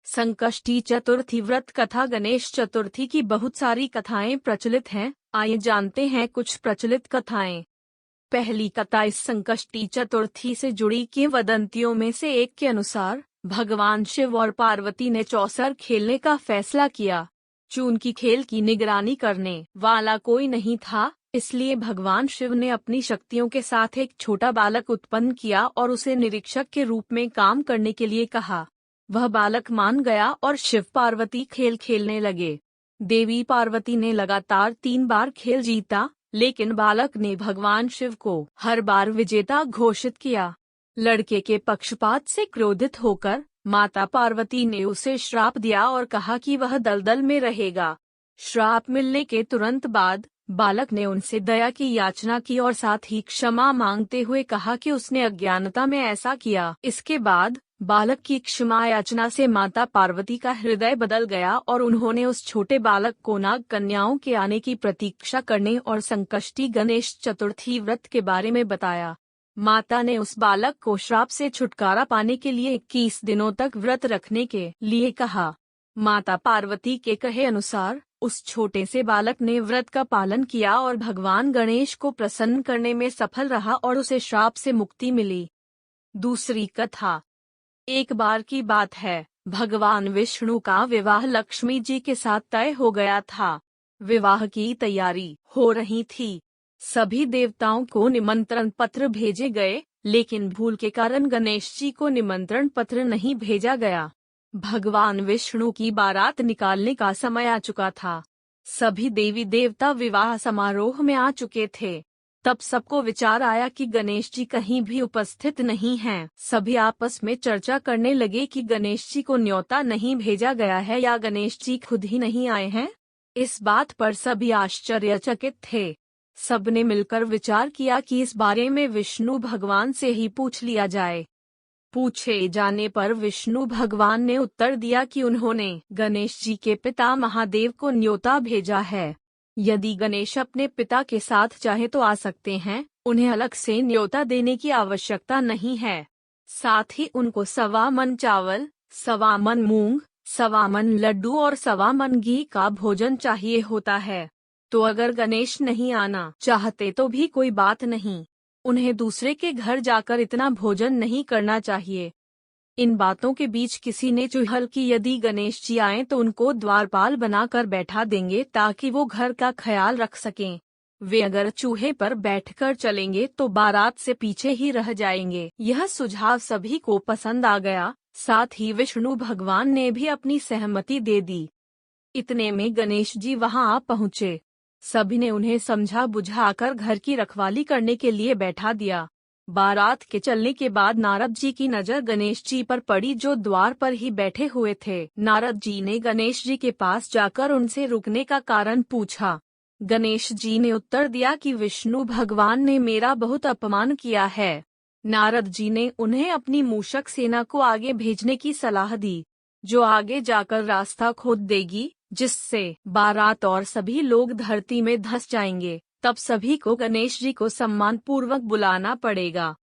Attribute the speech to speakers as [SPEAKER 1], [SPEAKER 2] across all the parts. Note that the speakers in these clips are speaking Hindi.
[SPEAKER 1] संकष्टी चतुर्थी व्रत कथा। गणेश चतुर्थी की बहुत सारी कथाएं प्रचलित हैं। आइए जानते हैं कुछ प्रचलित कथाएं। पहली कथा इस संकष्टी चतुर्थी से जुड़ी किंवदंतियों में से एक के अनुसार भगवान शिव और पार्वती ने चौसर खेलने का फैसला किया। चूंकि खेल की निगरानी करने वाला कोई नहीं था, इसलिए भगवान शिव ने अपनी शक्तियों के साथ एक छोटा बालक उत्पन्न किया और उसे निरीक्षक के रूप में काम करने के लिए कहा। वह बालक मान गया और शिव पार्वती खेल खेलने लगे। देवी पार्वती ने लगातार 3 बार खेल जीता, लेकिन बालक ने भगवान शिव को हर बार विजेता घोषित किया। लड़के के पक्षपात से क्रोधित होकर माता पार्वती ने उसे श्राप दिया और कहा कि वह दलदल में रहेगा। श्राप मिलने के तुरंत बाद बालक ने उनसे दया की याचना की और साथ ही क्षमा मांगते हुए कहा कि उसने अज्ञानता में ऐसा किया। इसके बाद बालक की क्षमा याचना से माता पार्वती का हृदय बदल गया और उन्होंने उस छोटे बालक को नाग कन्याओं के आने की प्रतीक्षा करने और संकष्टी गणेश चतुर्थी व्रत के बारे में बताया। माता ने उस बालक को श्राप से छुटकारा पाने के लिए 21 दिनों तक व्रत रखने के लिए कहा। माता पार्वती के कहे अनुसार उस छोटे से बालक ने व्रत का पालन किया और भगवान गणेश को प्रसन्न करने में सफल रहा और उसे श्राप से मुक्ति मिली। दूसरी कथा। एक बार की बात है, भगवान विष्णु का विवाह लक्ष्मी जी के साथ तय हो गया था। विवाह की तैयारी हो रही थी। सभी देवताओं को निमंत्रण पत्र भेजे गए, लेकिन भूल के कारण गणेश जी को निमंत्रण पत्र नहीं भेजा गया। भगवान विष्णु की बारात निकालने का समय आ चुका था। सभी देवी देवता विवाह समारोह में आ चुके थे। तब सबको विचार आया कि गणेश जी कहीं भी उपस्थित नहीं हैं। सभी आपस में चर्चा करने लगे कि गणेश जी को न्योता नहीं भेजा गया है या गणेश जी खुद ही नहीं आए हैं। इस बात पर सभी आश्चर्यचकित थे। सबने मिलकर विचार किया कि इस बारे में विष्णु भगवान से ही पूछ लिया जाए। पूछे जाने पर विष्णु भगवान ने उत्तर दिया कि उन्होंने गणेश जी के पिता महादेव को न्योता भेजा है। यदि गणेश अपने पिता के साथ चाहे तो आ सकते हैं, उन्हें अलग से न्योता देने की आवश्यकता नहीं है। साथ ही उनको 1.25 मन चावल, 1.25 मन मूंग, 1.25 मन लड्डू और 1.25 मन घी का भोजन चाहिए होता है। तो अगर गणेश नहीं आना चाहते तो भी कोई बात नहीं, उन्हें दूसरे के घर जाकर इतना भोजन नहीं करना चाहिए। इन बातों के बीच किसी ने चुहल कि यदि गणेश जी आएं तो उनको द्वारपाल बनाकर बैठा देंगे ताकि वो घर का ख्याल रख सकें। वे अगर चूहे पर बैठकर चलेंगे तो बारात से पीछे ही रह जाएंगे। यह सुझाव सभी को पसंद आ गया। साथ ही विष्णु भगवान ने भी अपनी सहमति दे दी। इतने में गणेश जी वहां आ पहुँचे। सभी ने उन्हें समझा बुझाकर घर की रखवाली करने के लिए बैठा दिया। बारात के चलने के बाद नारद जी की नजर गणेश जी पर पड़ी, जो द्वार पर ही बैठे हुए थे। नारद जी ने गणेश जी के पास जाकर उनसे रुकने का कारण पूछा। गणेश जी ने उत्तर दिया कि विष्णु भगवान ने मेरा बहुत अपमान किया है। नारद जी ने उन्हें अपनी मूषक सेना को आगे भेजने की सलाह दी, जो आगे जाकर रास्ता खोद देगी, जिससे बारात और सभी लोग धरती में धंस जाएंगे। तब सभी को गणेश जी को सम्मान पूर्वक बुलाना पड़ेगा।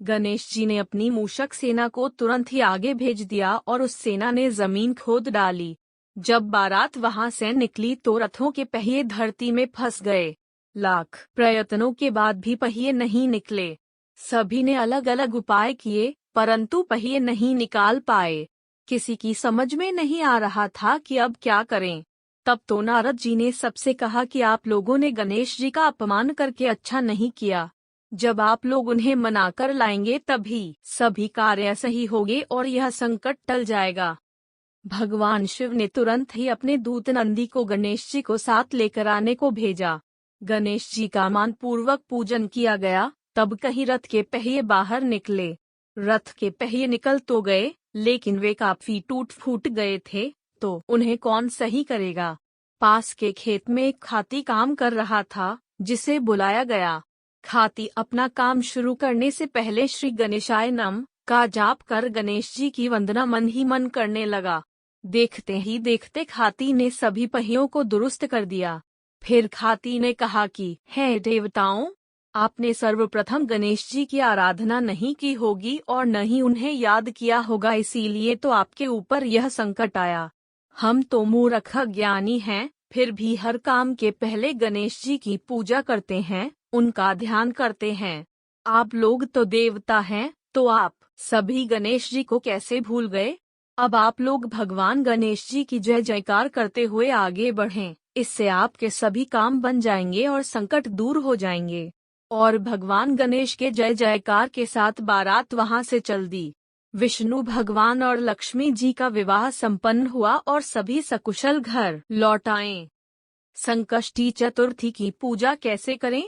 [SPEAKER 1] गणेश जी ने अपनी मूषक सेना को तुरंत ही आगे भेज दिया और उस सेना ने जमीन खोद डाली। जब बारात वहां से निकली तो रथों के पहिए धरती में फंस गए। लाख प्रयत्नों के बाद भी पहिए नहीं निकले। सभी ने अलग अलग उपाय किए, परंतु पहिए नहीं निकाल पाए। किसी की समझ में नहीं आ रहा था कि अब क्या करें। तब तो नारद जी ने सबसे कहा कि आप लोगों ने गणेश जी का अपमान करके अच्छा नहीं किया। जब आप लोग उन्हें मनाकर लाएंगे तभी सभी कार्य सही होंगे और यह संकट टल जाएगा। भगवान शिव ने तुरंत ही अपने दूत नंदी को गणेश जी को साथ लेकर आने को भेजा। गणेश जी का मान पूर्वक पूजन किया गया। तब कहीं रथ के पहिए बाहर निकले। रथ के पहिए निकल तो गए, लेकिन वे काफी टूट फूट गए थे, तो उन्हें कौन सही करेगा। पास के खेत में एक खाती काम कर रहा था, जिसे बुलाया गया। खाती अपना काम शुरू करने से पहले श्री गणेशाय नमः का जाप कर गणेश जी की वंदना मन ही मन करने लगा। देखते ही देखते खाती ने सभी पहियों को दुरुस्त कर दिया। फिर खाती ने कहा कि हे देवताओं, आपने सर्वप्रथम गणेश जी की आराधना नहीं की होगी और न ही उन्हें याद किया होगा, इसीलिए तो आपके ऊपर यह संकट आया। हम तो मूर्ख ज्ञानी हैं, फिर भी हर काम के पहले गणेश जी की पूजा करते हैं, उनका ध्यान करते हैं। आप लोग तो देवता हैं, तो आप सभी गणेश जी को कैसे भूल गए? अब आप लोग भगवान गणेश जी की जय जयकार करते हुए आगे बढ़ें, इससे आपके सभी काम बन जाएंगे और संकट दूर हो जाएंगे। और भगवान गणेश के जय जयकार के साथ बारात वहां से चल दी। विष्णु भगवान और लक्ष्मी जी का विवाह संपन्न हुआ और सभी सकुशल घर लौट आए। संकष्टी चतुर्थी की पूजा कैसे करें?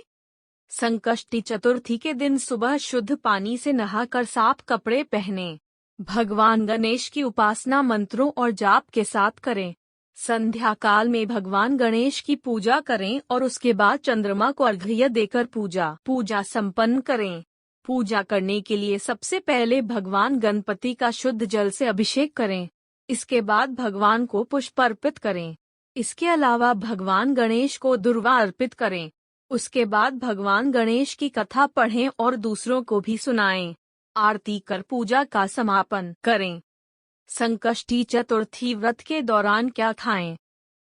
[SPEAKER 1] संकष्टी चतुर्थी के दिन सुबह शुद्ध पानी से नहाकर साफ कपड़े पहने। भगवान गणेश की उपासना मंत्रों और जाप के साथ करें। संध्या काल में भगवान गणेश की पूजा करें और उसके बाद चंद्रमा को अर्घ्य देकर पूजा संपन्न करें। पूजा करने के लिए सबसे पहले भगवान गणपति का शुद्ध जल से अभिषेक करें। इसके बाद भगवान को पुष्प अर्पित करें। इसके अलावा भगवान गणेश को दुर्वा अर्पित करें। उसके बाद भगवान गणेश की कथा पढ़ें और दूसरों को भी सुनाएं। आरती कर पूजा का समापन करें। संकष्टी चतुर्थी व्रत के दौरान क्या खाएं?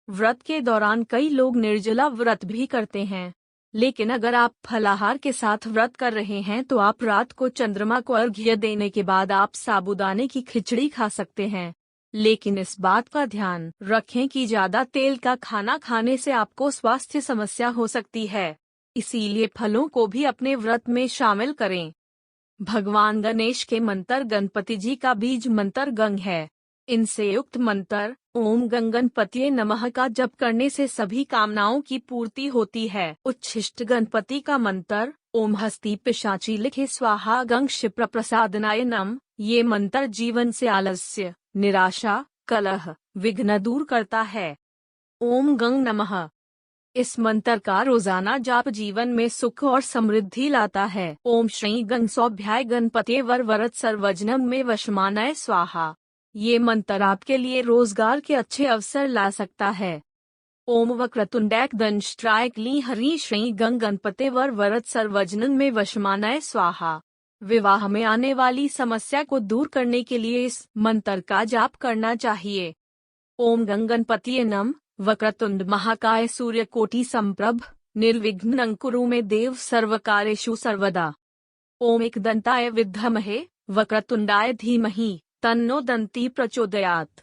[SPEAKER 1] व्रत के दौरान कई लोग निर्जला व्रत भी करते हैं, लेकिन अगर आप फलाहार के साथ व्रत कर रहे हैं तो आप रात को चंद्रमा को अर्घ्य देने के बाद आप साबूदाने की खिचड़ी खा सकते हैं। लेकिन इस बात का ध्यान रखें कि ज्यादा तेल का खाना खाने से आपको स्वास्थ्य समस्या हो सकती है, इसीलिए फलों को भी अपने व्रत में शामिल करें। भगवान गणेश के मंत्र गणपति जी का बीज मंत्र गंग है। इनसे युक्त मंत्र ओम गंग गणपतिये नमः का जप करने से सभी कामनाओं की पूर्ति होती है। उच्छिष्ट गणपति का मंत्र ओम हस्ती पिशाची लिखे स्वाहा गंग क्षिप्र प्रसादनाय नम। ये मंत्र जीवन से आलस्य, निराशा, कलह, विघ्न दूर करता है। ओम गंग नमः इस मंत्र का रोजाना जाप जीवन में सुख और समृद्धि लाता है। ओम श्री गंग सौभ्याय गणपते वर वरद सर्वजनम में वशमानय स्वाहा। ये मंत्र आपके लिए रोजगार के अच्छे अवसर ला सकता है। ओम वक्रतुंडैक दंष्ट्राय क्ली हरि श्री गंग गणपते वर वरद सर्वजनम में वशमानय स्वाहा। विवाह में आने वाली समस्या को दूर करने के लिए इस मंत्र का जाप करना चाहिए। ओम गंग गणपतिये नमः। वक्रतुंड महाकाय सूर्यकोटि संप्रभ निर्विघ्नं कुरु मे देव सर्वकार्येषु सर्वदा। ओम एकदंताय विद्महे वक्रतुंडाय धीमहि तन्नो दन्ती प्रचोदयात्।